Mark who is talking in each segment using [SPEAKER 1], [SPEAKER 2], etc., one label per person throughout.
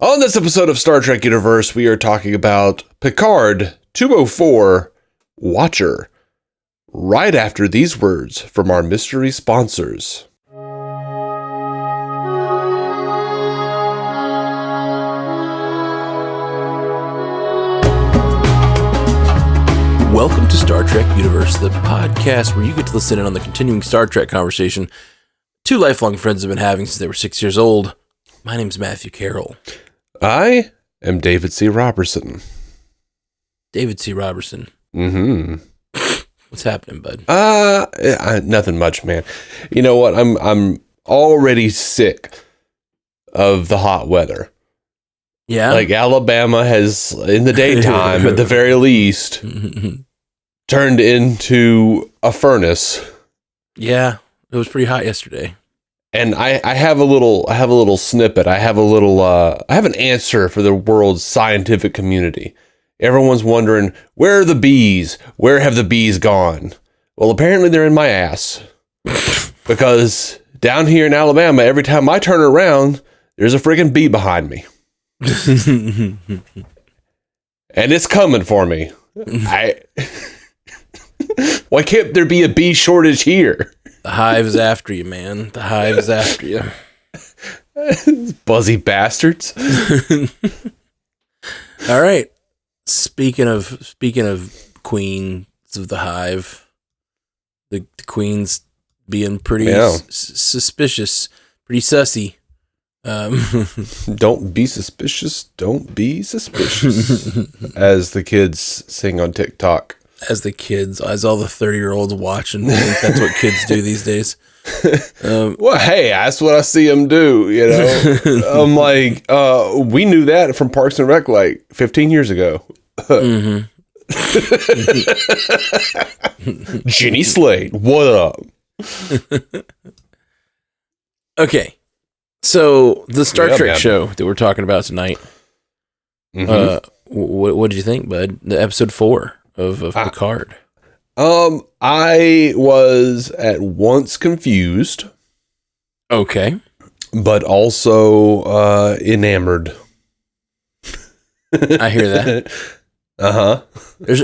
[SPEAKER 1] On this episode of Star Trek Universe, we are talking about Picard 204 Watcher, right after these words from our mystery sponsors.
[SPEAKER 2] Welcome to Star Trek Universe, the podcast where you get to listen in on the continuing Star Trek conversation two lifelong friends have been having since they were 6 years old. My name's Matthew Carroll.
[SPEAKER 1] I am David C. Robertson.
[SPEAKER 2] David C. Robertson.
[SPEAKER 1] Mm-hmm.
[SPEAKER 2] What's happening, bud?
[SPEAKER 1] Nothing much, man. You know what? I'm already sick of the hot weather.
[SPEAKER 2] Yeah?
[SPEAKER 1] Like Alabama has, in the daytime, at the very least, turned into a furnace.
[SPEAKER 2] Yeah, it was pretty hot yesterday.
[SPEAKER 1] And I have a little snippet. I have an answer for the world's scientific community. Everyone's wondering, where are the bees? Where have the bees gone? Well, apparently they're in my ass. Because down here in Alabama, every time I turn around, there's a freaking bee behind me. And it's coming for me. Why can't there be a bee shortage here?
[SPEAKER 2] The hive is after you, man. The hive is after you.
[SPEAKER 1] Buzzy bastards.
[SPEAKER 2] All right. Speaking of queens of the hive, the queens being pretty suspicious, pretty sussy.
[SPEAKER 1] Don't be suspicious. Don't be suspicious. As the kids sing on TikTok.
[SPEAKER 2] As all the 30-year-olds watching, I think that's what kids do these days.
[SPEAKER 1] Well, hey, that's what I see them do, you know? I'm like, we knew that from Parks and Rec like 15 years ago. Mm-hmm. Jenny Slade, what up?
[SPEAKER 2] Okay, so the Star Trek show that we're talking about tonight, what did you think, bud? The episode 4 of Picard.
[SPEAKER 1] I was at once confused.
[SPEAKER 2] Okay.
[SPEAKER 1] But also enamored.
[SPEAKER 2] I hear that.
[SPEAKER 1] Uh-huh.
[SPEAKER 2] There's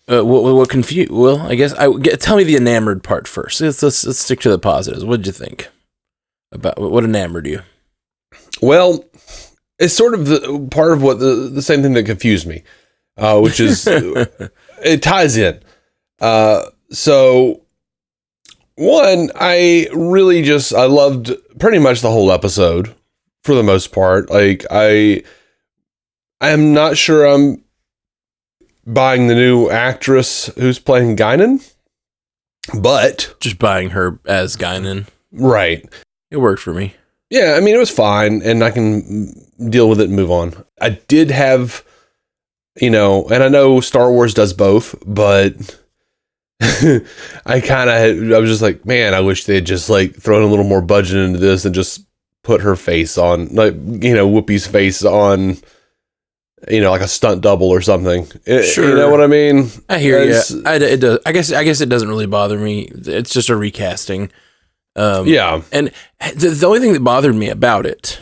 [SPEAKER 2] what confused? Well, I guess tell me the enamored part first. Let's stick to the positives. What did you think about what enamored you?
[SPEAKER 1] Well, it's sort of the part of what the same thing that confused me, which is it ties in. So one, I loved pretty much the whole episode for the most part. Like I am not sure I'm buying the new actress who's playing Guinan, but
[SPEAKER 2] just buying her as Guinan.
[SPEAKER 1] Right.
[SPEAKER 2] It worked for me.
[SPEAKER 1] Yeah. I mean, it was fine and I can deal with it and move on. I did have, and I know Star Wars does both, but I was just like, man, I wish they'd just like thrown a little more budget into this and just put her face on, like, Whoopi's face on, like a stunt double or something.
[SPEAKER 2] Sure.
[SPEAKER 1] You know what I mean?
[SPEAKER 2] I hear you. It does. I guess it doesn't really bother me. It's just a recasting.
[SPEAKER 1] Yeah.
[SPEAKER 2] And the only thing that bothered me about it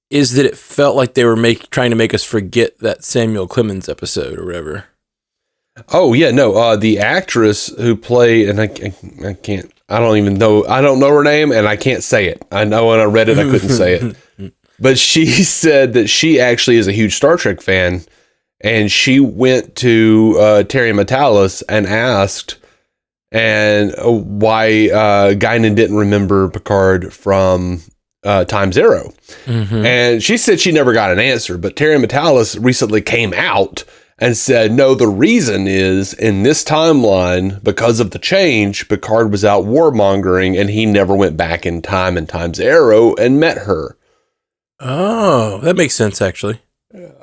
[SPEAKER 2] is that it felt like they were trying to make us forget that Samuel Clemens episode or whatever.
[SPEAKER 1] Oh yeah, no. The actress who played, and I don't know her name, and I can't say it. I know when I read it, I couldn't say it. But she said that she actually is a huge Star Trek fan, and she went to Terry Matalas and asked, why Guinan didn't remember Picard from Time Zero. Mm-hmm. And she said she never got an answer, but Terry Matalas recently came out and said, no, the reason is in this timeline, because of the change, Picard was out warmongering and he never went back in time in Time Zero and met her.
[SPEAKER 2] Oh, that makes sense, actually.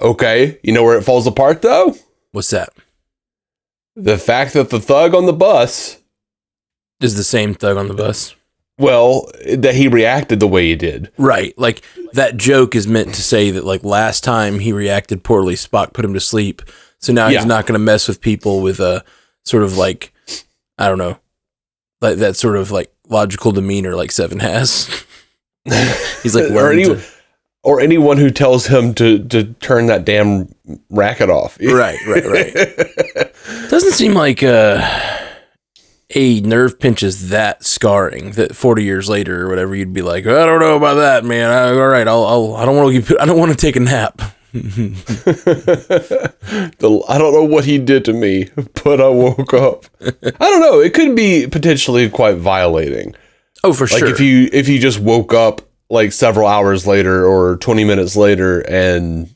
[SPEAKER 1] Okay. You know where it falls apart, though?
[SPEAKER 2] What's that?
[SPEAKER 1] The fact that the thug on the bus
[SPEAKER 2] is the same thug on the bus.
[SPEAKER 1] Well, that he reacted the way he did.
[SPEAKER 2] Right. Like, that joke is meant to say that, like, last time he reacted poorly, Spock put him to sleep. So now he's not going to mess with people with a sort of, like, I don't know, like that sort of, like, logical demeanor like Seven has. He's like,
[SPEAKER 1] or anyone who tells him to turn that damn racket off.
[SPEAKER 2] Right. Doesn't seem like a nerve pinch is that scarring that 40 years later or whatever you'd be like, I don't know about that, man. All right, I don't want to take a nap.
[SPEAKER 1] I don't know what he did to me, but I woke up. I don't know. It could be potentially quite violating.
[SPEAKER 2] Oh, for sure.
[SPEAKER 1] Like if you just woke up like several hours later or 20 minutes later and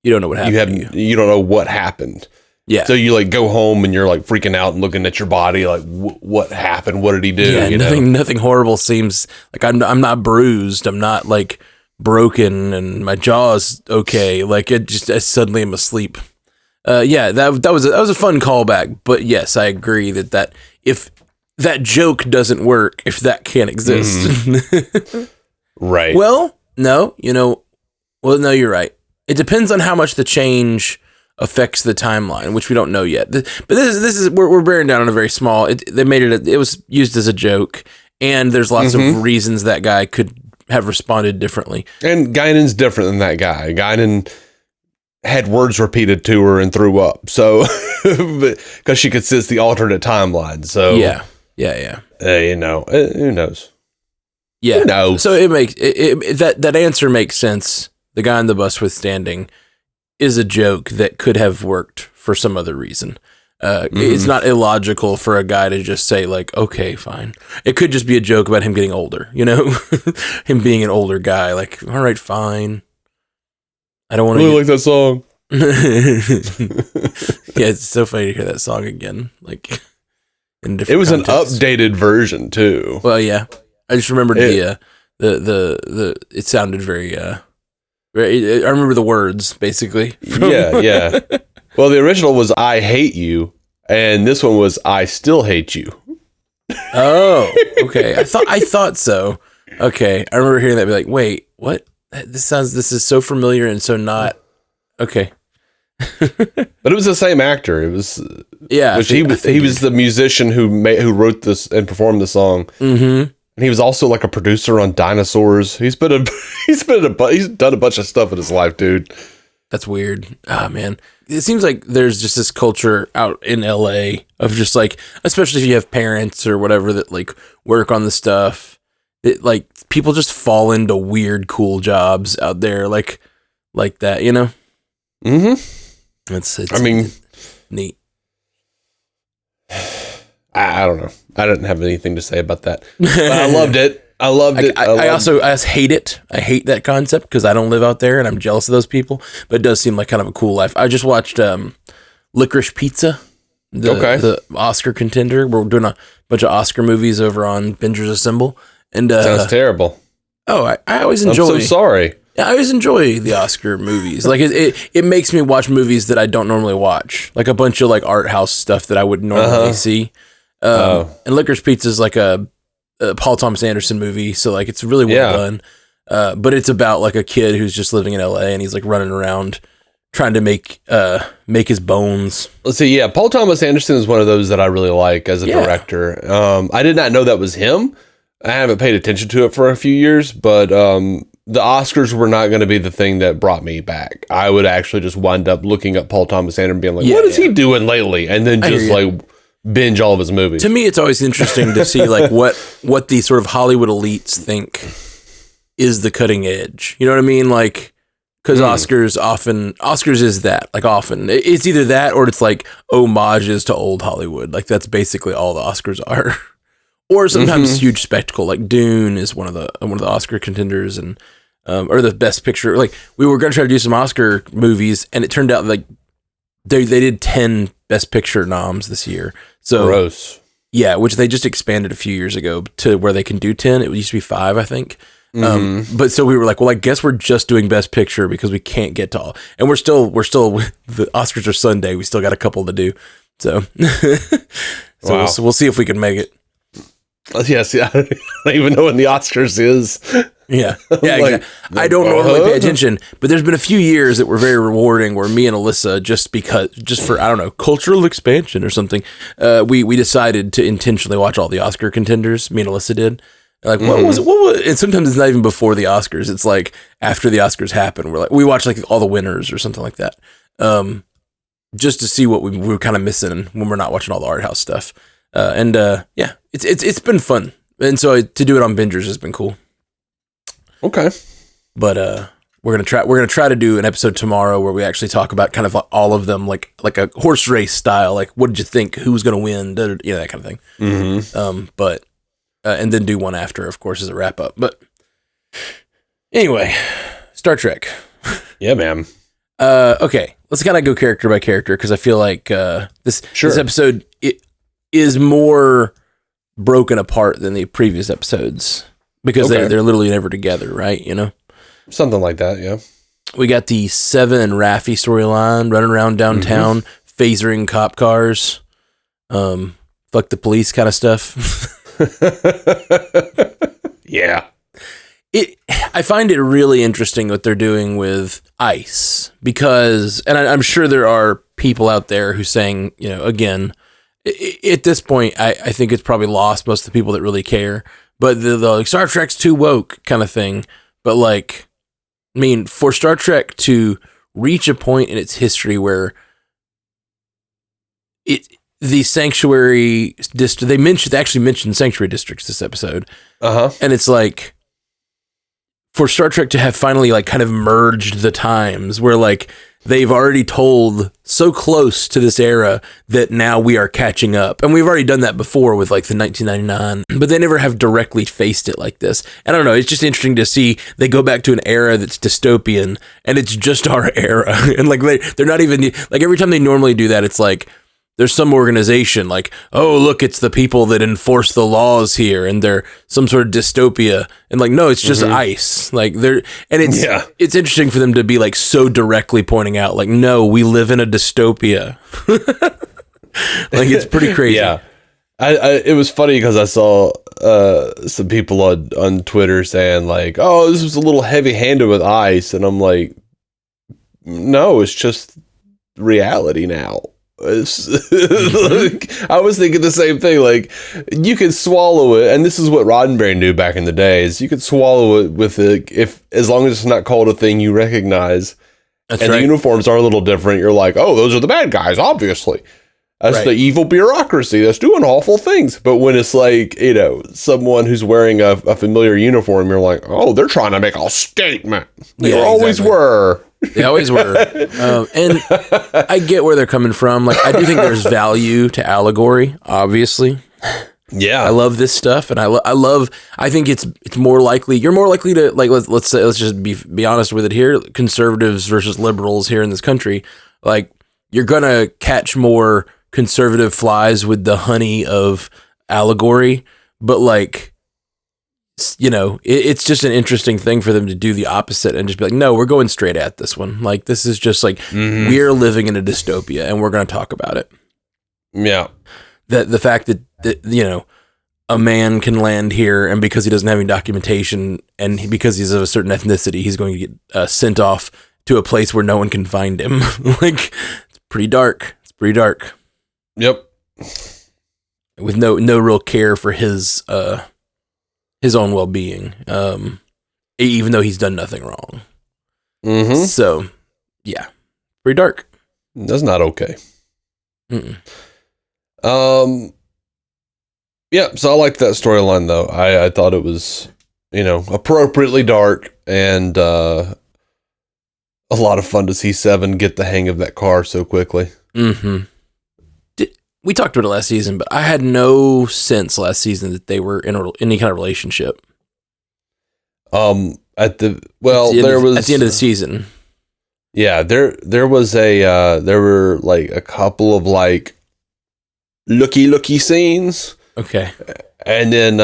[SPEAKER 2] you don't know what happened.
[SPEAKER 1] You don't know what happened.
[SPEAKER 2] Yeah.
[SPEAKER 1] So you like go home and you're like freaking out and looking at your body like what happened? What did he do?
[SPEAKER 2] Yeah, nothing horrible seems like I'm not bruised. I'm not like broken and my jaw's okay. Like I suddenly am asleep. That was a fun callback, but yes, I agree that if that joke doesn't work, if that can't exist.
[SPEAKER 1] Mm-hmm. Right.
[SPEAKER 2] Well, no, no, you're right. It depends on how much the change affects the timeline, which we don't know yet. But this is we're bearing down on a very small. They made it was used as a joke, and there's lots of reasons that guy could have responded differently. And
[SPEAKER 1] Guinan's different than that guy. Guinan had words repeated to her and threw up. So because she could sense the alternate timeline. So
[SPEAKER 2] yeah.
[SPEAKER 1] Who knows?
[SPEAKER 2] Yeah.
[SPEAKER 1] Who knows?
[SPEAKER 2] So it makes that answer makes sense. The guy on the bus withstanding is a joke that could have worked for some other reason. It's not illogical for a guy to just say like, okay, fine. It could just be a joke about him getting older, him being an older guy. Like, all right, fine. I don't want to
[SPEAKER 1] like that song.
[SPEAKER 2] Yeah, it's so funny to hear that song again. Like in different.
[SPEAKER 1] It was
[SPEAKER 2] contexts.
[SPEAKER 1] An updated version too.
[SPEAKER 2] Well, yeah. I just remembered the it sounded very I remember the words basically.
[SPEAKER 1] Yeah. Well, the original was "I hate you," and this one was "I still hate you."
[SPEAKER 2] Oh, okay. I thought so. Okay, I remember hearing that. Be like, wait, what? This is so familiar and so not. Okay.
[SPEAKER 1] But it was the same actor. It was he was the musician who wrote this and performed the song.
[SPEAKER 2] Mm-hmm.
[SPEAKER 1] And he was also like a producer on Dinosaurs. He's done a bunch of stuff in his life, dude.
[SPEAKER 2] That's weird. Ah, man. It seems like there's just this culture out in LA of just like, especially if you have parents or whatever that like work on the stuff, it like people just fall into weird, cool jobs out there like that,
[SPEAKER 1] Mm-hmm.
[SPEAKER 2] It's neat.
[SPEAKER 1] I don't know. I didn't have anything to say about that. But I loved it. I loved it.
[SPEAKER 2] I also hate it. I hate that concept because I don't live out there and I'm jealous of those people. But it does seem like kind of a cool life. I just watched Licorice Pizza, the Oscar contender. We're doing a bunch of Oscar movies over on Bingers Assemble. And
[SPEAKER 1] sounds terrible.
[SPEAKER 2] Oh, I always enjoy.
[SPEAKER 1] I'm so sorry.
[SPEAKER 2] I always enjoy the Oscar movies. Like it makes me watch movies that I don't normally watch, like a bunch of like art house stuff that I wouldn't normally see. And Licorice Pizza is like a Paul Thomas Anderson movie, so like it's really well done. But it's about like a kid who's just living in LA and he's like running around trying to make his bones.
[SPEAKER 1] Let's see. Yeah, Paul Thomas Anderson is one of those that I really like as a director. I did not know that was him. I haven't paid attention to it for a few years, but the Oscars were not going to be the thing that brought me back. I would actually just wind up looking up Paul Thomas Anderson and being like, what is he doing lately? And then just like binge all of his movies.
[SPEAKER 2] To me, it's always interesting to see like what the sort of Hollywood elites think is the cutting edge. You know what I mean? Like, because Oscars is that, like often it's either that or it's like homages to old Hollywood. Like that's basically all the Oscars are. Or sometimes huge spectacle, like Dune is one of the Oscar contenders, and or the best picture. Like we were going to try to do some Oscar movies, and it turned out like they did 10 best picture noms this year. So
[SPEAKER 1] gross.
[SPEAKER 2] Yeah, which they just expanded a few years ago to where they can do 10. It used to be 5, I think. But so we were like, well, I guess we're just doing best picture because we can't get to all, and we're still the Oscars are Sunday. We still got a couple to do. So we'll see if we can make it.
[SPEAKER 1] Yes, I don't even know when the Oscars is.
[SPEAKER 2] Yeah, like, exactly. I don't normally pay attention, but there's been a few years that were very rewarding where me and Alyssa, just for, I don't know, cultural expansion or something, we decided to intentionally watch all the Oscar contenders. Me and Alyssa did. Like, what was it? What was? And sometimes it's not even before the Oscars. It's like after the Oscars happen. We watch like all the winners or something like that, just to see what we were kind of missing when we're not watching all the art house stuff. Yeah, it's been fun, and so to do it on Bingers has been cool.
[SPEAKER 1] Okay,
[SPEAKER 2] but we're gonna try to do an episode tomorrow where we actually talk about kind of all of them, like a horse race style. Like, what did you think? Who's gonna win? That kind of thing. Mm-hmm. And then do one after, of course, as a wrap up. But anyway, Star Trek.
[SPEAKER 1] Yeah, man.
[SPEAKER 2] Okay, let's kind of go character by character because I feel like this episode it is more broken apart than the previous episodes because they're literally never together, right? You know,
[SPEAKER 1] something like that. Yeah.
[SPEAKER 2] We got the Seven and Raffi storyline running around downtown, phasering cop cars, fuck the police kind of stuff.
[SPEAKER 1] Yeah.
[SPEAKER 2] I find it really interesting what they're doing with ice because, and I'm sure there are people out there who saying, you know, again, at this point, I think it's probably lost most of the people that really care, but the like Star Trek's too woke kind of thing. But like, I mean, for Star Trek to reach a point in its history where the sanctuary district, they actually mentioned sanctuary districts this episode. And it's like, for Star Trek to have finally like kind of merged the times where like they've already told so close to this era that now we are catching up. And we've already done that before with like the 1999, but they never have directly faced it like this. And I don't know, it's just interesting to see they go back to an era that's dystopian and it's just our era. And like they're not even like every time they normally do that, it's like, there's some organization like, oh, look, it's the people that enforce the laws here and they're some sort of dystopia. And like, no, it's just ice. Like it's interesting for them to be like so directly pointing out like, no, we live in a dystopia. Like it's pretty crazy.
[SPEAKER 1] Yeah. It was funny because I saw some people on Twitter saying like, oh, this was a little heavy handed with ice. And I'm like, no, it's just reality now. Like, I was thinking the same thing. Like, you could swallow it, and this is what Roddenberry knew back in the days. You could swallow it with it as long as it's not called a thing you recognize. That's and right. The uniforms are a little different. You're like, oh, those are the bad guys, obviously. That's the evil bureaucracy that's doing awful things. But when it's like, you know, someone who's wearing a familiar uniform, you're like, oh, they're trying to make a statement. They always were.
[SPEAKER 2] They always were. And I get where they're coming from. Like, I do think there's value to allegory, obviously.
[SPEAKER 1] Yeah.
[SPEAKER 2] I love this stuff. And I think it's more likely, you're more likely to, like, let's just be honest with it here. Conservatives versus liberals here in this country. Like, you're going to catch more conservative flies with the honey of allegory. But like, you know, it's just an interesting thing for them to do the opposite and just be like, no, we're going straight at this one. Like, this is just like, we're living in a dystopia and we're going to talk about it.
[SPEAKER 1] Yeah.
[SPEAKER 2] The fact that, you know, a man can land here and because he doesn't have any documentation and because he's of a certain ethnicity, he's going to get sent off to a place where no one can find him. Like, it's pretty dark. It's pretty dark.
[SPEAKER 1] Yep.
[SPEAKER 2] With no real care for his own well-being, even though he's done nothing wrong. So, yeah, pretty dark.
[SPEAKER 1] That's not okay. Yeah, so I liked that storyline, though. I thought it was, you know, appropriately dark and a lot of fun to see Seven get the hang of that car so quickly.
[SPEAKER 2] We talked about it last season, but I had no sense last season that they were in any kind of relationship.
[SPEAKER 1] At the end of the
[SPEAKER 2] season.
[SPEAKER 1] Yeah, there were like a couple of like looky scenes.
[SPEAKER 2] Okay.
[SPEAKER 1] And then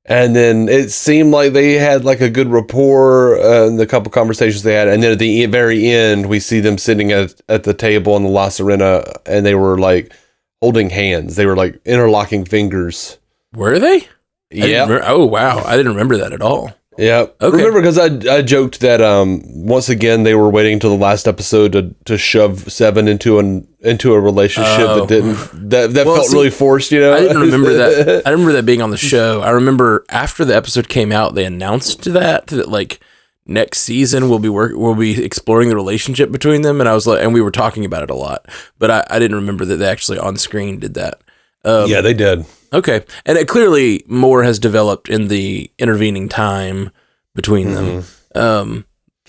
[SPEAKER 1] and then it seemed like they had like a good rapport in the couple conversations they had. And then at the very end, we see them sitting at the table in the La Serena and they were like holding hands. They were like interlocking fingers.
[SPEAKER 2] Were they?
[SPEAKER 1] Yeah.
[SPEAKER 2] Oh, wow. I didn't remember that at all.
[SPEAKER 1] Yeah.
[SPEAKER 2] Okay.
[SPEAKER 1] Remember, because I joked that once again they were waiting until the last episode to shove Seven into a relationship that felt really forced. You know,
[SPEAKER 2] I didn't remember that. I remember that being on the show. I remember after the episode came out, they announced that like next season we'll be exploring the relationship between them, and I was like, and we were talking about it a lot, but I didn't remember that they actually on screen did that.
[SPEAKER 1] Yeah, they did.
[SPEAKER 2] Okay, and it clearly more has developed in the intervening time between them,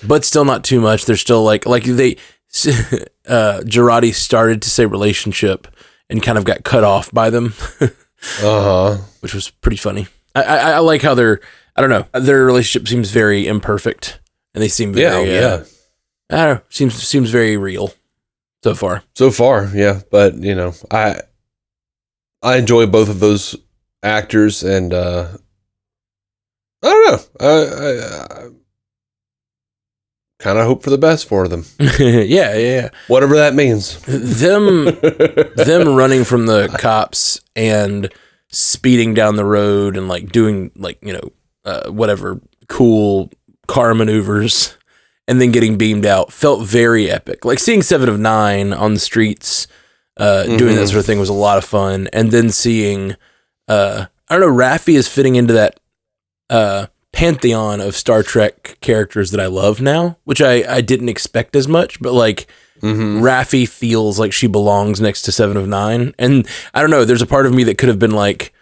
[SPEAKER 2] but still not too much. They're still like they Girardi started to say relationship and kind of got cut off by them, which was pretty funny. I like how I don't know, their relationship seems very imperfect, and they seem very I don't know, seems very real so far.
[SPEAKER 1] Yeah, but you know, I enjoy both of those actors, and I don't know. I kind of hope for the best for them.
[SPEAKER 2] Yeah.
[SPEAKER 1] Whatever that means.
[SPEAKER 2] Them running from the cops and speeding down the road and like doing like, you know, whatever cool car maneuvers and then getting beamed out felt very epic. Like seeing 7 of 9 on the streets doing that sort of thing was a lot of fun. And then seeing, I don't know, Raffi is fitting into that pantheon of Star Trek characters that I love now, which I didn't expect as much, but like Raffi feels like she belongs next to 7 of 9. And I don't know, there's a part of me that could have been like,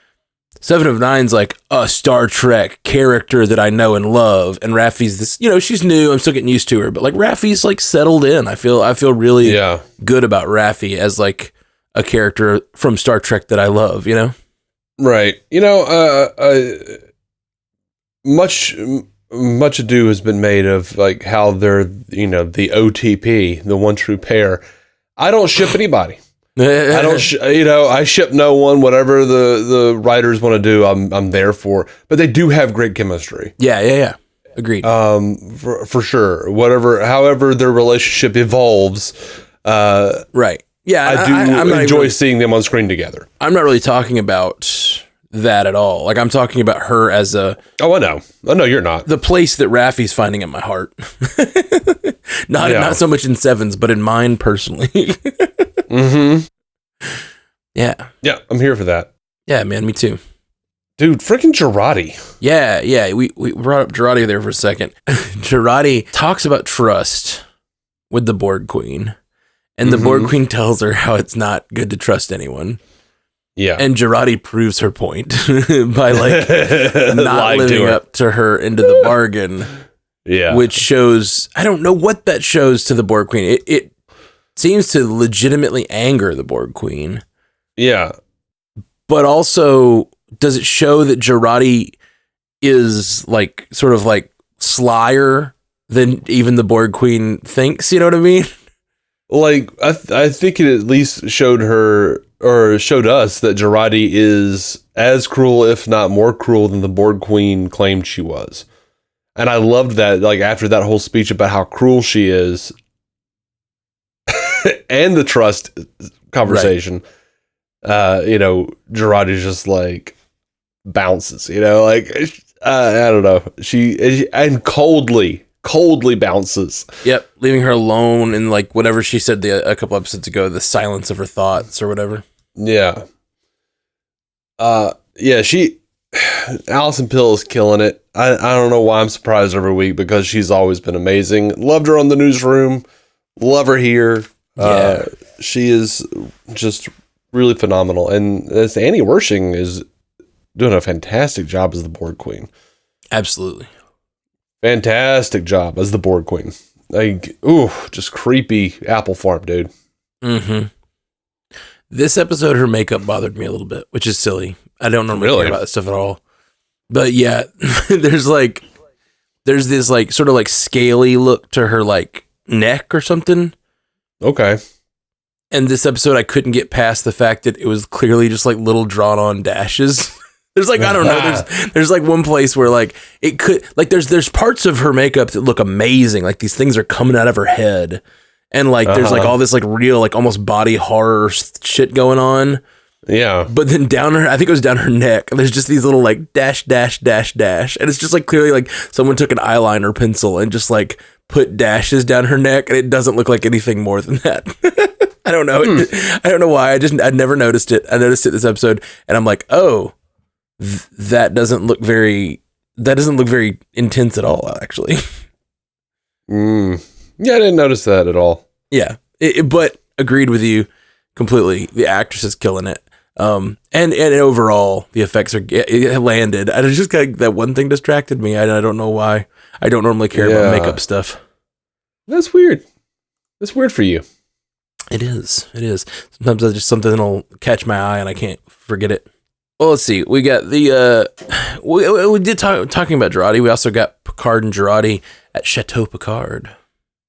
[SPEAKER 2] 7 of 9's like a Star Trek character that I know and love, and Raffi's this, you know, she's new, I'm still getting used to her, but like Raffi's like settled in. I feel really good about Raffi as like a character from Star Trek that I love, you know?
[SPEAKER 1] Right. You know, much ado has been made of like how they're, you know, the OTP, the one true pair. I don't ship anybody. I don't, I ship no one. Whatever the writers want to do, I'm there for. But they do have great chemistry.
[SPEAKER 2] Yeah. Agreed.
[SPEAKER 1] For sure. However their relationship evolves.
[SPEAKER 2] Right. Yeah.
[SPEAKER 1] I enjoy seeing them on screen together.
[SPEAKER 2] I'm not really talking about that at all. Like I'm talking about her as a.
[SPEAKER 1] Oh, I know. I know you're not.
[SPEAKER 2] The place that Raffi's finding in my heart. Not so much in Seven's, but in mine personally. Yeah,
[SPEAKER 1] I'm here for that.
[SPEAKER 2] Yeah, man, me too.
[SPEAKER 1] Dude, freaking Girardi.
[SPEAKER 2] Yeah, we brought up Girardi there for a second. Girardi talks about trust with the Borg Queen, and the Borg Queen tells her how it's not good to trust anyone. Yeah. And Girardi proves her point by like not living up to her into the bargain.
[SPEAKER 1] Yeah.
[SPEAKER 2] Which shows, I don't know what that shows to the Borg Queen. It seems to legitimately anger the Borg Queen.
[SPEAKER 1] Yeah.
[SPEAKER 2] But also, does it show that Girardi is like sort of like slyer than even the Borg Queen thinks? You know what I mean?
[SPEAKER 1] Like, I think it at least showed her or showed us that Girardi is as cruel, if not more cruel, than the Borg Queen claimed she was. And I loved that, like, after that whole speech about how cruel she is and the trust conversation, Girardi just, like, bounces, like, I don't know. She coldly bounces. Yep,
[SPEAKER 2] leaving her alone and, like, whatever she said a couple episodes ago, the silence of her thoughts or whatever.
[SPEAKER 1] Yeah. Allison Pill is killing it. I don't know why I'm surprised every week, because she's always been amazing. Loved her on the Newsroom. Love her here. Yeah. She is just really phenomenal. And as Annie Wersching is doing a fantastic job as the Borg Queen.
[SPEAKER 2] Absolutely.
[SPEAKER 1] Fantastic job as the Borg Queen. Like, just creepy apple farm, dude.
[SPEAKER 2] Mm-hmm. This episode, her makeup bothered me a little bit, which is silly. I don't normally care about that stuff at all. But yeah, there's this like sort of like scaly look to her like neck or something.
[SPEAKER 1] Okay.
[SPEAKER 2] And this episode, I couldn't get past the fact that it was clearly just like little drawn on dashes. There's like, I don't know. There's like one place where like it could, like there's parts of her makeup that look amazing. Like these things are coming out of her head. And like, there's like all this like real, like almost body horror shit going on.
[SPEAKER 1] Yeah.
[SPEAKER 2] But then down her, I think it was down her neck, there's just these little like dash, dash, dash, dash. And it's just like clearly like someone took an eyeliner pencil and just like put dashes down her neck, and it doesn't look like anything more than that. I don't know. I don't know why. I'd never noticed it. I noticed it this episode, and I'm like, oh, that doesn't look very intense at all, actually.
[SPEAKER 1] Yeah, I didn't notice that at all.
[SPEAKER 2] Yeah. But agreed with you completely. The actress is killing it. And overall, the effects it landed. I just got that one thing distracted me. I don't know why. I don't normally care about makeup stuff.
[SPEAKER 1] That's weird. That's weird for you.
[SPEAKER 2] It is. Sometimes just something will catch my eye and I can't forget it. Well, let's see. We got the we did talking about Girardi. We also got Picard and Girardi at Chateau Picard.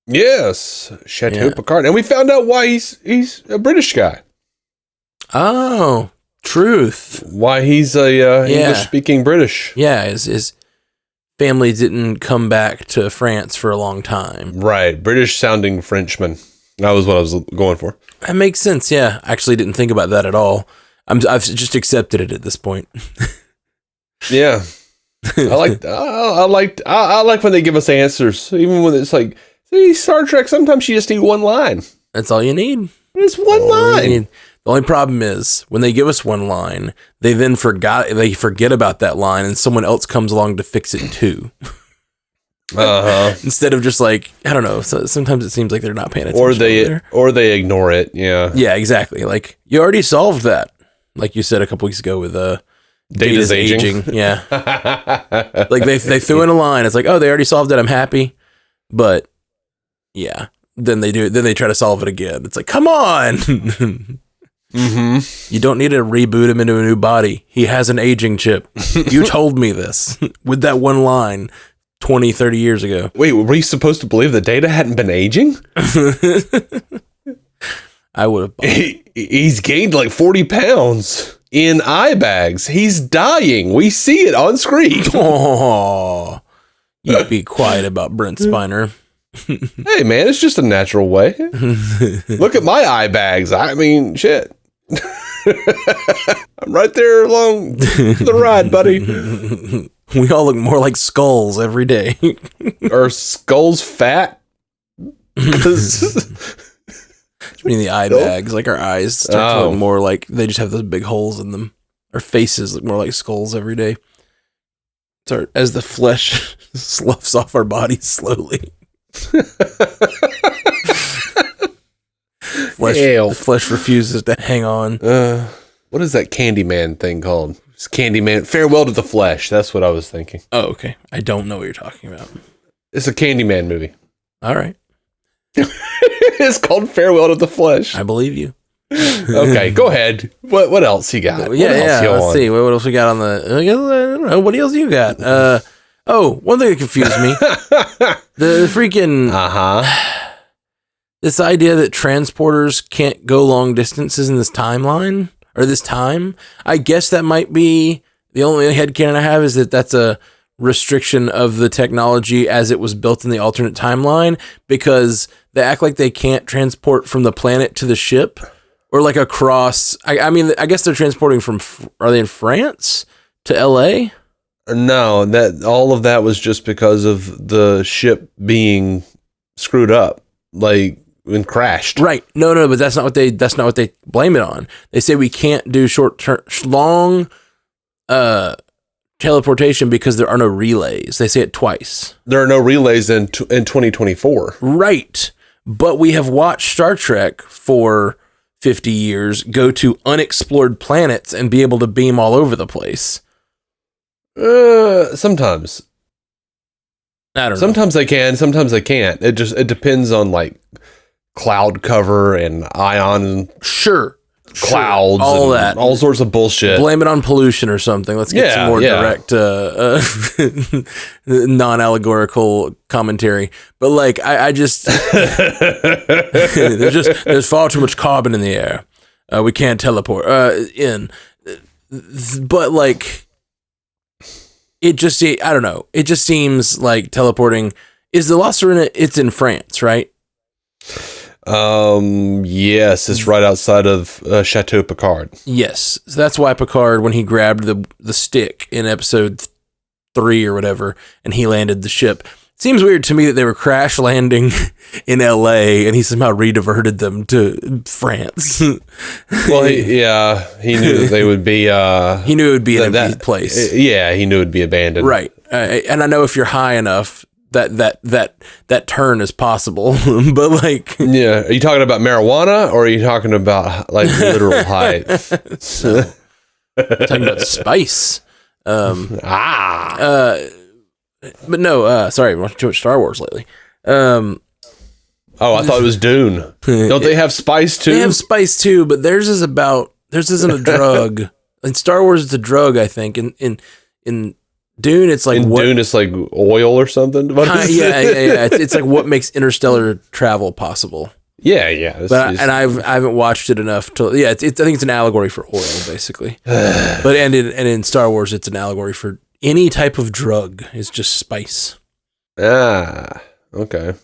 [SPEAKER 1] Yes, Chateau Picard, and we found out why he's a British guy.
[SPEAKER 2] Oh, truth.
[SPEAKER 1] Why he's a English-speaking British.
[SPEAKER 2] Yeah, his family didn't come back to France for a long time.
[SPEAKER 1] Right, British-sounding Frenchman. That was what I was going for.
[SPEAKER 2] That makes sense. Yeah, I actually didn't think about that at all. I've just accepted it at this point.
[SPEAKER 1] Yeah, I like when they give us answers, even when it's like, see, Star Trek. Sometimes you just need one line.
[SPEAKER 2] That's all you need.
[SPEAKER 1] It's one line.
[SPEAKER 2] The only problem is when they give us one line, they then forget about that line, and someone else comes along to fix it too. Instead of just like, I don't know. So sometimes it seems like they're not paying attention.
[SPEAKER 1] Or they ignore it. Yeah.
[SPEAKER 2] Yeah, exactly. Like you already solved that. Like you said a couple weeks ago with Data's aging. Yeah. Like they threw in a line. It's like, oh, they already solved it. I'm happy. But yeah, then they do it. Then they try to solve it again. It's like, come on. You don't need to reboot him into a new body. He has an aging chip. You told me this with that one line 20, 30 years ago.
[SPEAKER 1] Wait, were you supposed to believe that Data hadn't been aging?
[SPEAKER 2] I would have.
[SPEAKER 1] He's gained like 40 pounds in eye bags. He's dying. We see it on screen.
[SPEAKER 2] Oh, you be quiet about Brent Spiner.
[SPEAKER 1] Hey, man, it's just a natural way. Look at my eye bags. I mean, shit. I'm right there along the ride, buddy.
[SPEAKER 2] We all look more like skulls every day.
[SPEAKER 1] Are skulls fat?
[SPEAKER 2] I mean, the eye bags, like our eyes start to look more like they just have those big holes in them. Our faces look more like skulls every day. As the flesh sloughs off our bodies slowly. The flesh refuses to hang on.
[SPEAKER 1] What is that Candyman thing called? It's Candyman. Farewell to the Flesh. That's what I was thinking.
[SPEAKER 2] Oh, okay. I don't know what you're talking about.
[SPEAKER 1] It's a Candyman movie.
[SPEAKER 2] All right.
[SPEAKER 1] It's called Farewell to the Flesh.
[SPEAKER 2] I believe you.
[SPEAKER 1] Okay, go ahead. What else you got?
[SPEAKER 2] Let's see. What else we got on the... I don't know. What else you got? One thing that confused me. The freaking... This idea that transporters can't go long distances in this timeline, or this time. I guess that might be... The only headcanon I have is that that's a restriction of the technology as it was built in the alternate timeline, because they act like they can't transport from the planet to the ship or like across. I mean, I guess they're transporting from, are they in France to LA?
[SPEAKER 1] No, that all of that was just because of the ship being screwed up, like and crashed.
[SPEAKER 2] Right. No, but that's not what they blame it on. They say we can't do long teleportation because there are no relays. They say it twice.
[SPEAKER 1] There are no relays in 2024.
[SPEAKER 2] Right. But we have watched Star Trek for 50 years go to unexplored planets and be able to beam all over the place.
[SPEAKER 1] Sometimes.
[SPEAKER 2] I don't know.
[SPEAKER 1] Sometimes they can, sometimes they can't. It depends on like cloud cover and ion.
[SPEAKER 2] Sure.
[SPEAKER 1] Clouds,
[SPEAKER 2] all that,
[SPEAKER 1] all sorts of bullshit.
[SPEAKER 2] Blame it on pollution or something. Let's get some more direct, non-allegorical commentary. But like, I just there's far too much carbon in the air. We can't teleport in. But like, I don't know. It just seems like teleporting is the Lost Arena. It's in France, right?
[SPEAKER 1] Yes, it's right outside of Chateau Picard.
[SPEAKER 2] Yes, so that's why Picard, when he grabbed the stick in episode 3 or whatever, and he landed the ship. Seems weird to me that they were crash landing in LA and he somehow re-diverted them to France.
[SPEAKER 1] Well, he knew that they would be.
[SPEAKER 2] He knew it would be in a place.
[SPEAKER 1] Yeah, he knew it would be abandoned.
[SPEAKER 2] Right, and I know if you're high enough, that turn is possible. But like,
[SPEAKER 1] yeah, are you talking about marijuana or are you talking about like literal height?
[SPEAKER 2] Talking about spice. But no, sorry, I've watched too much Star Wars lately.
[SPEAKER 1] Oh, I thought it was Dune. Don't they have spice too?
[SPEAKER 2] They have spice too, but theirs isn't a drug. In Star Wars, it's a drug, I think. In Dune, it's like
[SPEAKER 1] Dune, it's like oil or something.
[SPEAKER 2] Yeah. It's like what makes interstellar travel possible.
[SPEAKER 1] Yeah.
[SPEAKER 2] I haven't watched it enough to. Yeah, I think it's an allegory for oil, basically. But in Star Wars, it's an allegory for any type of drug. It's just spice.
[SPEAKER 1] Ah, okay.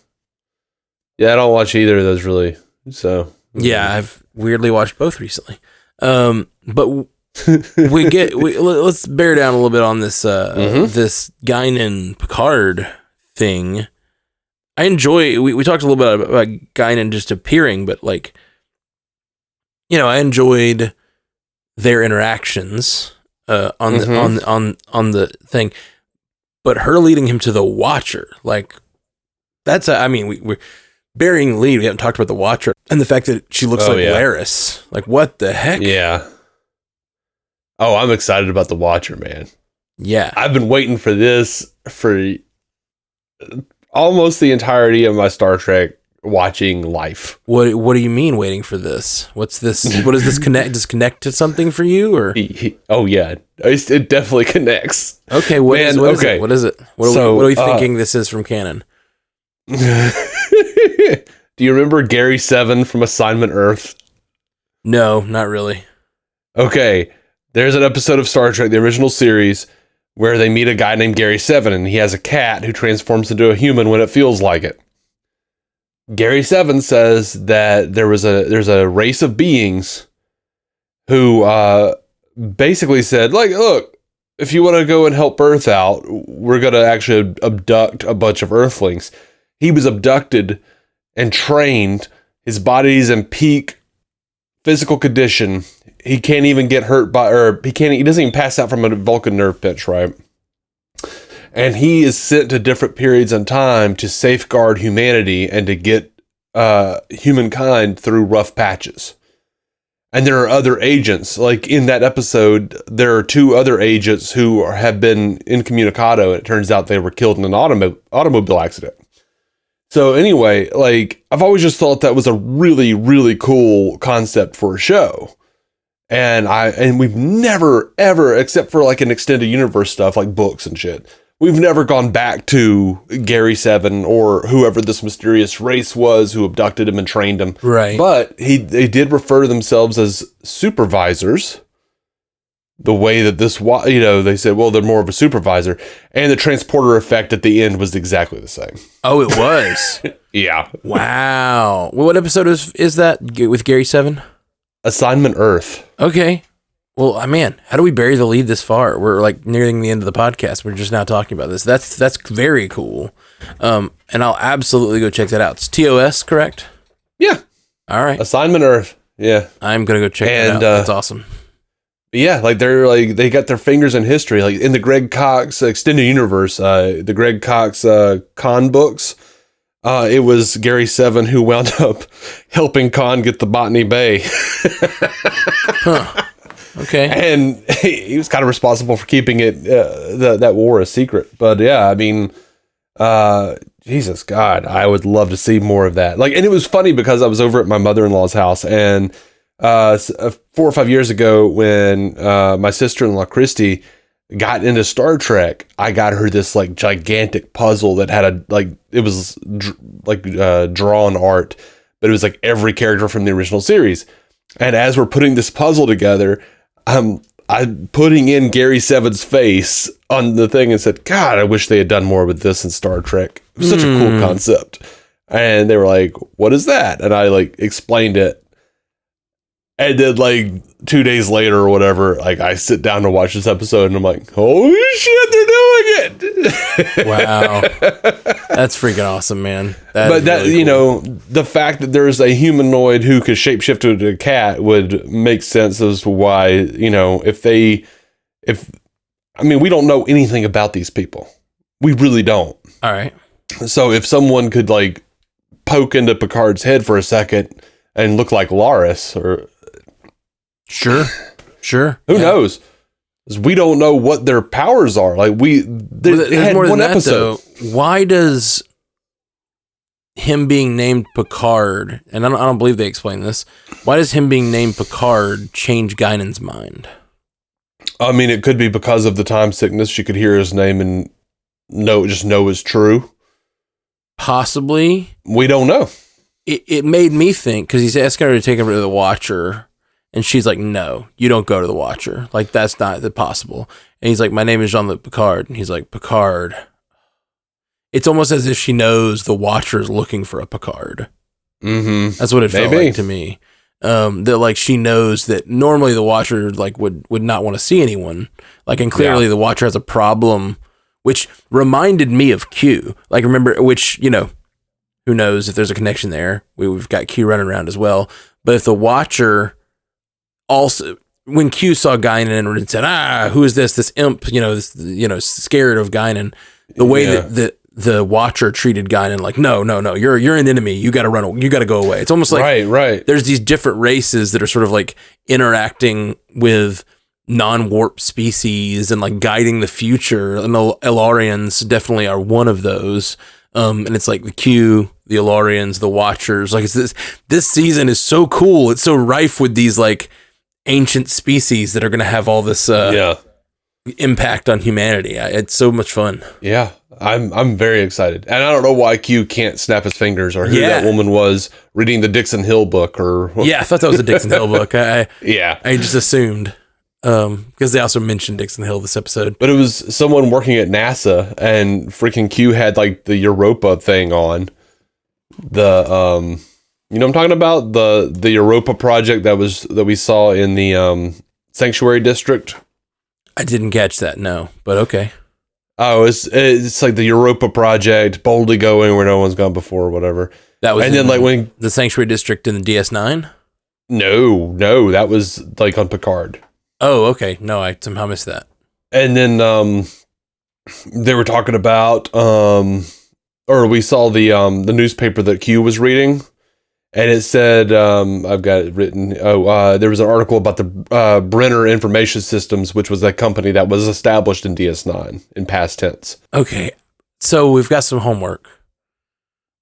[SPEAKER 1] Yeah, I don't watch either of those really. So
[SPEAKER 2] yeah, I've weirdly watched both recently. But let's bear down a little bit on this this Guinan Picard thing. I enjoy. We talked a little bit about Guinan just appearing, but like, I enjoyed their interactions on the thing, but her leading him to the Watcher, like we're burying the lead. We haven't talked about the Watcher and the fact that she looks like Laris. Like, what the heck?
[SPEAKER 1] Yeah. Oh, I'm excited about the Watcher, man.
[SPEAKER 2] Yeah,
[SPEAKER 1] I've been waiting for this for almost the entirety of my Star Trek watching life.
[SPEAKER 2] What do you mean waiting for this? What's this? What does this connect? Does connect to something for you, or?
[SPEAKER 1] Oh yeah, it definitely connects.
[SPEAKER 2] Okay, what is it? What is it? What are we thinking this is from canon?
[SPEAKER 1] Do you remember Gary 7 from Assignment Earth?
[SPEAKER 2] No, not really.
[SPEAKER 1] Okay, there's an episode of Star Trek, the original series, where they meet a guy named Gary 7, and he has a cat who transforms into a human when it feels like it. Gary 7 says that there's a race of beings who basically said, like, look, if you want to go and help Earth out, we're going to actually abduct a bunch of Earthlings. He was abducted and trained. His body's in peak physical condition. He can't even get hurt he doesn't even pass out from a Vulcan nerve pinch, right? And he is sent to different periods in time to safeguard humanity and to get humankind through rough patches. And there are other agents, like in that episode, there are 2 other agents who have been incommunicado, and it turns out they were killed in an automobile accident. So anyway, like, I've always just thought that was a really, really cool concept for a show. And we've never, ever, except for like an extended universe stuff, like books and shit, we've never gone back to Gary 7 or whoever this mysterious race was who abducted him and trained him.
[SPEAKER 2] Right.
[SPEAKER 1] But they did refer to themselves as supervisors. The way that this, they said, well, they're more of a supervisor. And the transporter effect at the end was exactly the same.
[SPEAKER 2] Oh, it was?
[SPEAKER 1] Yeah.
[SPEAKER 2] Wow. Well, what episode is that with Gary 7?
[SPEAKER 1] Assignment Earth.
[SPEAKER 2] Okay. Well, man, how do we bury the lead this far? We're like nearing the end of the podcast. We're just now talking about this. That's very cool. And I'll absolutely go check that out. It's TOS, correct?
[SPEAKER 1] Yeah.
[SPEAKER 2] All right.
[SPEAKER 1] Assignment Earth. Yeah.
[SPEAKER 2] I'm going to go check that out. That's awesome.
[SPEAKER 1] Yeah, like they got their fingers in history. Like in the Greg Cox extended universe, the Greg Cox Khan books, it was Gary 7 who wound up helping Khan get the Botany Bay.
[SPEAKER 2] Huh. Okay.
[SPEAKER 1] And he was kind of responsible for keeping it that war a secret. But yeah, I mean, Jesus God, I would love to see more of that. Like, and it was funny because I was over at my mother-in-law's house, and 4 or 5 years ago when my sister-in-law Christy got into Star Trek, I got her this like gigantic puzzle that had it was drawn art, but it was like every character from the original series. And as we're putting this puzzle together, I'm putting in Gary 7's face on the thing and said, God, I wish they had done more with this in Star Trek. It was such a cool concept. And they were like, what is that? And I like explained it. And then like 2 days later or whatever, like I sit down to watch this episode and I'm like, holy shit, they're doing it.
[SPEAKER 2] Wow. That's freaking awesome, man.
[SPEAKER 1] But that, really cool. The fact that there's a humanoid who could shapeshift into a cat would make sense as to why, we don't know anything about these people. We really don't.
[SPEAKER 2] All right.
[SPEAKER 1] So if someone could like poke into Picard's head for a second and look like Laris or
[SPEAKER 2] Sure.
[SPEAKER 1] Who knows? 'Cause we don't know what their powers are. Like they had
[SPEAKER 2] more than
[SPEAKER 1] one
[SPEAKER 2] that,
[SPEAKER 1] episode.
[SPEAKER 2] though. Why does him being named Picard, and I don't believe they explain this, why does him being named Picard change Guinan's mind?
[SPEAKER 1] I mean, it could be because of the time sickness. She could hear his name and know it's true.
[SPEAKER 2] Possibly.
[SPEAKER 1] We don't know.
[SPEAKER 2] It made me think, because he's asking her to take him to the Watcher. And she's like, no, you don't go to the Watcher. Like, that's not possible. And he's like, my name is Jean-Luc Picard. And he's like, Picard. It's almost as if she knows the Watcher's looking for a Picard.
[SPEAKER 1] Mm-hmm.
[SPEAKER 2] That's what it felt like to me. That like she knows that normally the Watcher like would not want to see anyone. Like, and clearly the Watcher has a problem, which reminded me of Q. Like, remember, which, who knows if there's a connection there. We've got Q running around as well. But if the Watcher... Also, when Q saw Guinan and said, who is this imp, scared of Guinan, the way that the Watcher treated Guinan, like, no, you're an enemy. You got to run. You got to go away. It's almost like
[SPEAKER 1] right.
[SPEAKER 2] There's these different races that are sort of like interacting with non-warp species and like guiding the future. And the Elarians definitely are one of those. And it's like the Q, the Elarians, the Watchers. Like, it's this season is so cool. It's so rife with these like ancient species that are going to have all this impact on humanity. It's so much fun.
[SPEAKER 1] Yeah, I'm very excited, and I don't know why Q can't snap his fingers, or who that woman was reading the Dixon Hill book, or
[SPEAKER 2] I thought that was a Dixon Hill book. I just assumed because they also mentioned Dixon Hill this episode, but
[SPEAKER 1] it was someone working at NASA, and freaking Q had like the Europa thing on the you know what I'm talking about? The Europa project that we saw in the Sanctuary District.
[SPEAKER 2] I didn't catch that, no, but okay.
[SPEAKER 1] Oh, it's like the Europa project, boldly going where no one's gone before, or whatever.
[SPEAKER 2] That was,
[SPEAKER 1] and then like when
[SPEAKER 2] the Sanctuary District in the DS9.
[SPEAKER 1] No, that was like on Picard.
[SPEAKER 2] Oh, okay. No, I somehow missed that.
[SPEAKER 1] And then they were talking about or we saw the newspaper that Q was reading. And it said, I've got it written, there was an article about the Brenner Information Systems, which was a company that was established in DS9 in past tense.
[SPEAKER 2] Okay. So we've got some homework.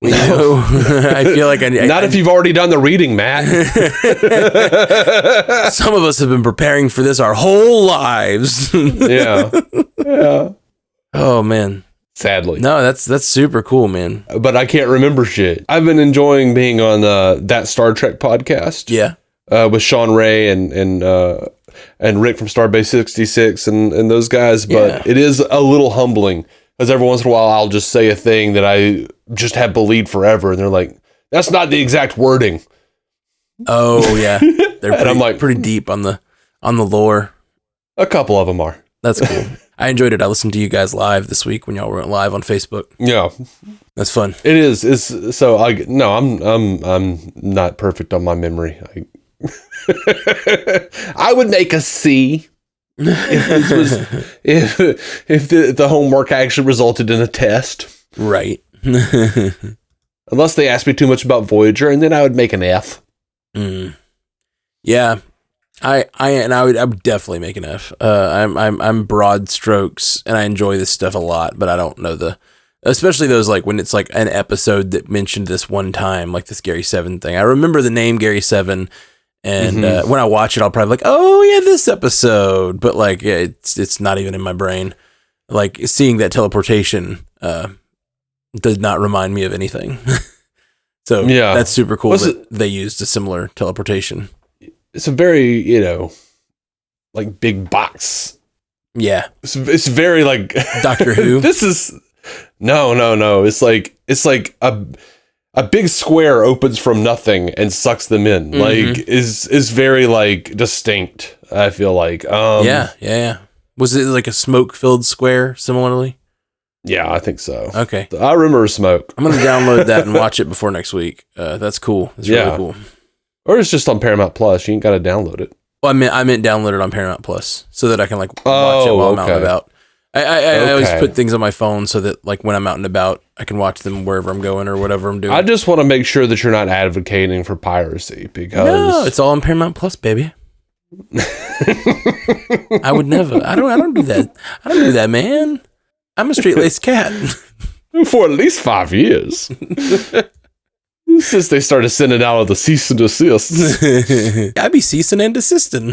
[SPEAKER 2] I feel like
[SPEAKER 1] not if you've already done the reading, Matt.
[SPEAKER 2] Some of us have been preparing for this our whole lives.
[SPEAKER 1] Yeah.
[SPEAKER 2] Oh, man.
[SPEAKER 1] Sadly.
[SPEAKER 2] No, that's super cool, man.
[SPEAKER 1] But I can't remember shit. I've been enjoying being on that Star Trek podcast.
[SPEAKER 2] Yeah.
[SPEAKER 1] With Sean Ray and Rick from Starbase 66 and those guys. But it is a little humbling because every once in a while I'll just say a thing that I just have believed forever. And they're like, that's not the exact wording.
[SPEAKER 2] Oh, yeah. They're
[SPEAKER 1] and I'm like,
[SPEAKER 2] pretty deep on the lore.
[SPEAKER 1] A couple of them are.
[SPEAKER 2] That's cool. I enjoyed it. I listened to you guys live this week when y'all were live on Facebook.
[SPEAKER 1] Yeah,
[SPEAKER 2] that's fun.
[SPEAKER 1] It is. It's so. I'm not perfect on my memory. I would make a C if the homework actually resulted in a test.
[SPEAKER 2] Right.
[SPEAKER 1] Unless they asked me too much about Voyager, and then I would make an F.
[SPEAKER 2] Yeah. I would definitely make an F. I'm broad strokes and I enjoy this stuff a lot, but I don't know especially those like when it's like an episode that mentioned this one time, like this Gary Seven thing. I remember the name Gary Seven, and when I watch it, I'll probably be like, oh yeah, this episode. But like, it's not even in my brain. Like seeing that teleportation does not remind me of anything. So yeah, that's super cool that they used a similar teleportation.
[SPEAKER 1] It's a very, like big box.
[SPEAKER 2] Yeah.
[SPEAKER 1] It's very like
[SPEAKER 2] Doctor Who.
[SPEAKER 1] This is no. It's like a a big square opens from nothing and sucks them in. Like is very like distinct. I feel like.
[SPEAKER 2] Yeah. Was it like a smoke-filled square similarly?
[SPEAKER 1] Yeah, I think so.
[SPEAKER 2] Okay.
[SPEAKER 1] I remember smoke.
[SPEAKER 2] I'm going to download that and watch it before next week. That's cool. That's really cool.
[SPEAKER 1] Or it's just on Paramount Plus. You ain't got to download it.
[SPEAKER 2] Well, I meant download it on Paramount Plus so that I can like watch it while I'm out and about. I always put things on my phone so that like when I'm out and about, I can watch them wherever I'm going or whatever I'm doing.
[SPEAKER 1] I just want to make sure that you're not advocating for piracy because
[SPEAKER 2] no, it's all on Paramount Plus, baby. I would never. I don't do that. I don't do that, man. I'm a straight-laced cat.
[SPEAKER 1] For at least 5 years. Since they started sending out of the cease and desist.
[SPEAKER 2] I'd be ceasing and desisting.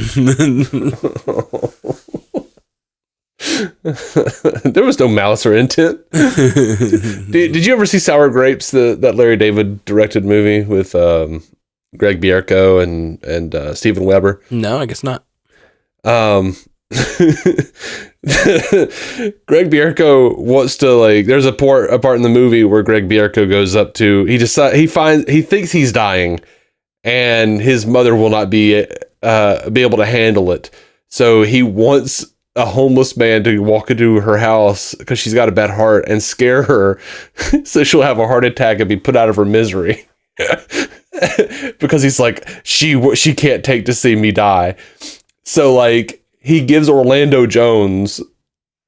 [SPEAKER 1] There was no malice or intent. Did you ever see Sour Grapes, that Larry David directed movie with Greg Bierko and Steven Weber?
[SPEAKER 2] No, I guess not.
[SPEAKER 1] Greg Bierko wants to like. There's a part in the movie where Greg Bierko goes up to. He thinks he's dying, and his mother will not be able to handle it. So he wants a homeless man to walk into her house because she's got a bad heart and scare her, so she'll have a heart attack and be put out of her misery. Because he's like she can't take to see me die. So like. He gives Orlando Jones,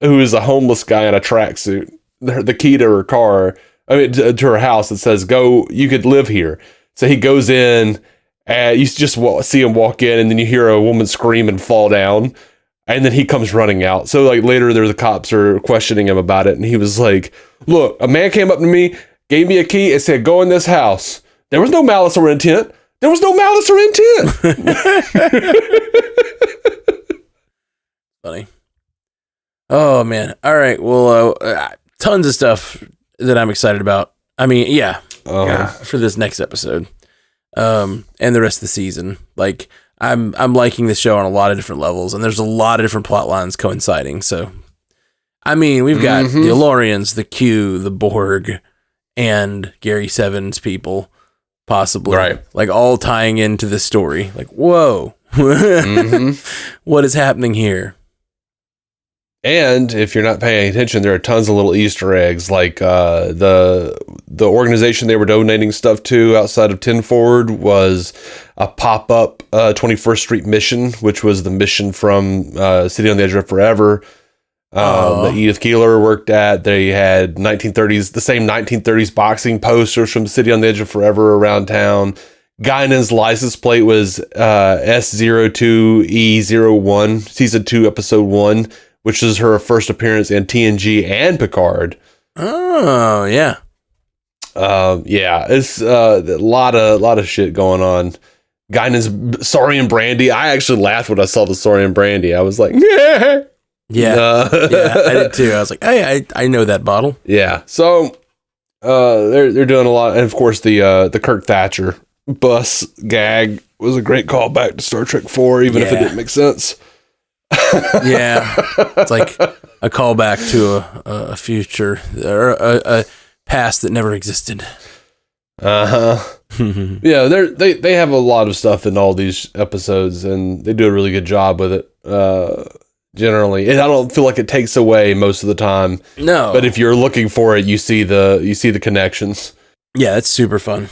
[SPEAKER 1] who is a homeless guy in a tracksuit, the key to her car, to her house that says, "Go, you could live here." So he goes in, and you just see him walk in, and then you hear a woman scream and fall down, and then he comes running out. So like later, the cops are questioning him about it, and he was like, "Look, a man came up to me, gave me a key, and said, 'Go in this house.' There was no malice or intent. There was no malice or intent."
[SPEAKER 2] Funny. Oh man. All right. Well, tons of stuff that I'm excited about. I mean, for this next episode, and the rest of the season. Like, I'm liking the show on a lot of different levels, and there's a lot of different plot lines coinciding. So, I mean, we've got the Elorians, the Q, the Borg, and Gary Seven's people, possibly,
[SPEAKER 1] right?
[SPEAKER 2] Like all tying into this story. Like, whoa, what is happening here?
[SPEAKER 1] And if you're not paying attention, there are tons of little Easter eggs, like the organization they were donating stuff to outside of Ten Forward was a pop-up 21st Street mission, which was the mission from City on the Edge of Forever that Edith Keeler worked at. They had the same 1930s boxing posters from City on the Edge of Forever around town. Guinan's license plate was S02E01, Season 2, Episode 1, which is her first appearance in TNG and Picard.
[SPEAKER 2] Oh, yeah.
[SPEAKER 1] It's a lot of shit going on. Guinan's Saurian Brandy. I actually laughed when I saw the Saurian Brandy. I was like, yeah.
[SPEAKER 2] Yeah, I did too. I was like, hey, I know that bottle.
[SPEAKER 1] Yeah. So they're doing a lot, and of course the Kirk Thatcher bus gag was a great callback to Star Trek 4, even if it didn't make sense.
[SPEAKER 2] Yeah, it's like a callback to a future or a past that never existed.
[SPEAKER 1] Yeah, they have a lot of stuff in all these episodes, and they do a really good job with it. Generally, and I don't feel like it takes away most of the time.
[SPEAKER 2] No,
[SPEAKER 1] but if you're looking for it, you see the connections.
[SPEAKER 2] Yeah, it's super fun.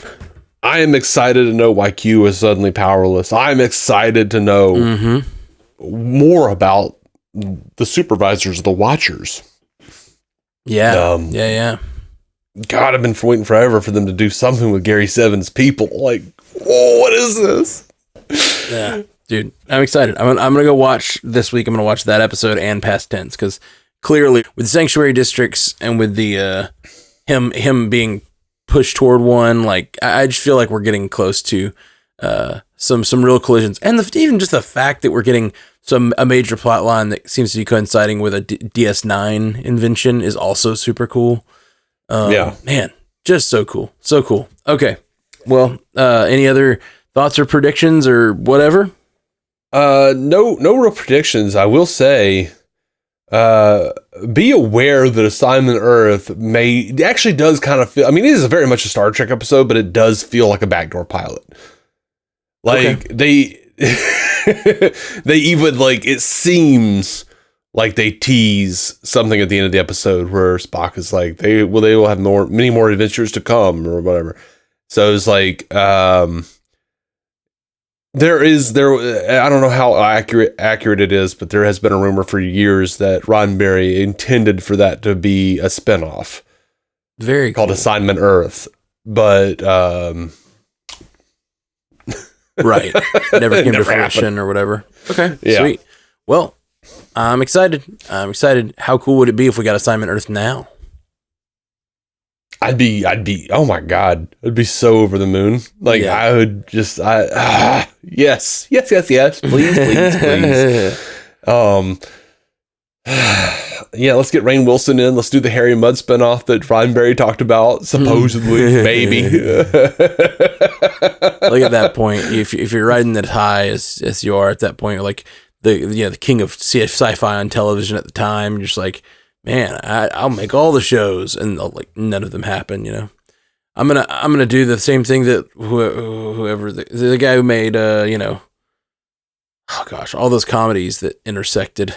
[SPEAKER 1] I am excited to know why Q is suddenly powerless. I'm excited to know more about the supervisors, the Watchers.
[SPEAKER 2] Yeah, yeah.
[SPEAKER 1] God, I've been waiting forever for them to do something with Gary Seven's people. Like, whoa, what is this?
[SPEAKER 2] Yeah, dude, I'm excited. I'm gonna go watch this week. I'm gonna watch that episode and Past Tense, because clearly with the sanctuary districts and with the him being pushed toward one, like I just feel like we're getting close to some real collisions, and even just the fact that we're getting a major plot line that seems to be coinciding with a DS9 invention is also super cool. Man, just so cool. Okay, well, any other thoughts or predictions or whatever?
[SPEAKER 1] No real predictions. I will say be aware that Assignment Earth actually does kind of feel, I mean, it is very much a Star Trek episode, but it does feel like a backdoor pilot. Like they even like, it seems like they tease something at the end of the episode where Spock is like, they will have many more adventures to come or whatever. So it's like, I don't know how accurate it is, but there has been a rumor for years that Roddenberry intended for that to be a spinoff.
[SPEAKER 2] Very
[SPEAKER 1] called
[SPEAKER 2] cool.
[SPEAKER 1] Assignment Earth, but
[SPEAKER 2] right, never came to fruition or whatever. Okay, yeah. Sweet. Well, I'm excited. How cool would it be if we got Assignment Earth now?
[SPEAKER 1] I'd be, oh my God, I'd be so over the moon. Like, yeah. I would just, yes, please. Yeah, let's get Rainn Wilson in. Let's do the Harry Mudd spinoff that Roddenberry talked about, supposedly, maybe.
[SPEAKER 2] Like at that point, if you're riding that high as you are at that point, like the king of sci-fi on television at the time, you're just like, man, I'll make all the shows, and like none of them happen. You know, I'm gonna do the same thing that whoever the guy who made all those comedies that intersected,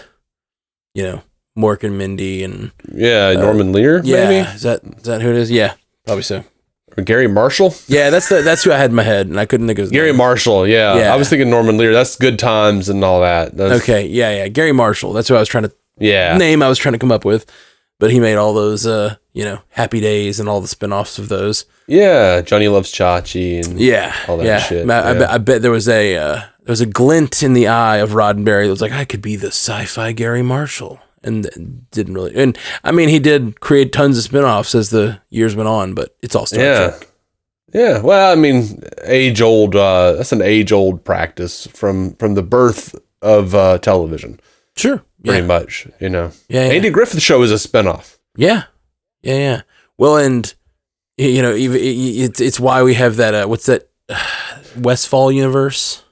[SPEAKER 2] Mork and Mindy and
[SPEAKER 1] Norman Lear.
[SPEAKER 2] Yeah,
[SPEAKER 1] maybe?
[SPEAKER 2] is that who it is? Yeah, probably so.
[SPEAKER 1] Or Gary Marshall.
[SPEAKER 2] Yeah, that's who I had in my head, and I couldn't think of his
[SPEAKER 1] Gary
[SPEAKER 2] name.
[SPEAKER 1] Marshall. Yeah, I was thinking Norman Lear. That's Good Times and all that.
[SPEAKER 2] Okay, yeah, Gary Marshall. That's who I was trying to. Name I was trying to come up with, but he made all those, Happy Days and all the spinoffs of those.
[SPEAKER 1] Yeah, Johnny Loves Chachi and all that shit.
[SPEAKER 2] I bet there was a glint in the eye of Roddenberry that was like, I could be the sci-fi Gary Marshall, and didn't really. And I mean, he did create tons of spinoffs as the years went on, but it's all Star Trek.
[SPEAKER 1] Yeah, well, I mean, age old. That's an age old practice from the birth of television.
[SPEAKER 2] Sure.
[SPEAKER 1] Pretty much,
[SPEAKER 2] Yeah.
[SPEAKER 1] Andy Griffith Show is a spinoff.
[SPEAKER 2] Yeah. Well, and it's why we have that. What's that? Westfall universe.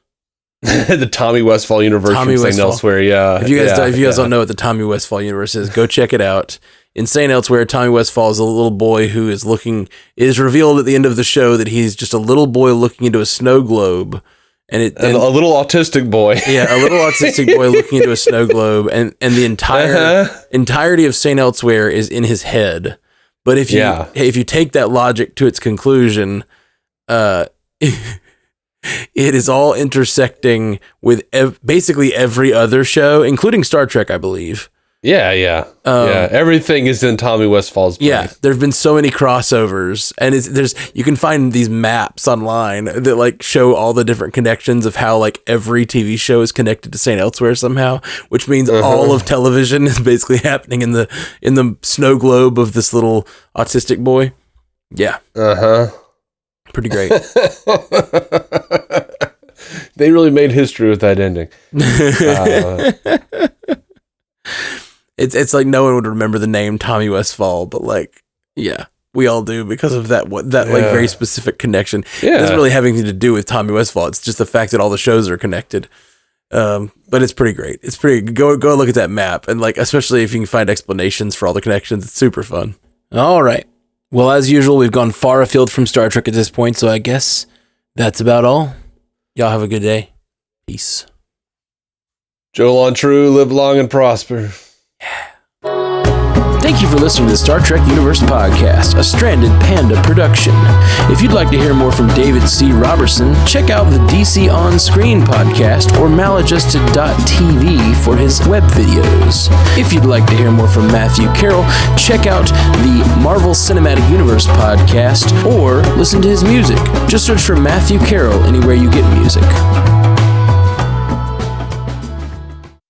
[SPEAKER 1] The Tommy Westfall universe from St. Elsewhere. Yeah.
[SPEAKER 2] If you guys don't know what the Tommy Westfall universe is, go check it out. In St. Elsewhere, Tommy Westfall is a little boy who is revealed at the end of the show that he's just a little boy looking into a snow globe. And a
[SPEAKER 1] little autistic boy.
[SPEAKER 2] Yeah, a little autistic boy looking into a snow globe, and the entirety of St. Elsewhere is in his head. But if you take that logic to its conclusion, it is all intersecting with basically every other show, including Star Trek, I believe.
[SPEAKER 1] Yeah. Everything is in Tommy Westfall's brain.
[SPEAKER 2] Yeah, there've been so many crossovers, and you can find these maps online that like show all the different connections of how like every TV show is connected to St. Elsewhere somehow, which means all of television is basically happening in the snow globe of this little autistic boy. Yeah. Pretty great.
[SPEAKER 1] They really made history with that ending.
[SPEAKER 2] It's like no one would remember the name Tommy Westfall, but like, yeah, we all do because of that like very specific connection. Yeah. It doesn't really have anything to do with Tommy Westfall. It's just the fact that all the shows are connected. But it's pretty great. It's pretty go look at that map, and like especially if you can find explanations for all the connections, it's super fun. All right. Well, as usual, we've gone far afield from Star Trek at this point, so I guess that's about all. Y'all have a good day. Peace.
[SPEAKER 1] Joel on True, live long and prosper.
[SPEAKER 2] Thank you for listening to the Star Trek Universe Podcast, a Stranded Panda production. If you'd like to hear more from David C. Robertson, check out the DC On Screen podcast or maladjusted.tv for his web videos. If you'd like to hear more from Matthew Carroll, check out the Marvel Cinematic Universe podcast or listen to his music. Just search for Matthew Carroll anywhere you get music.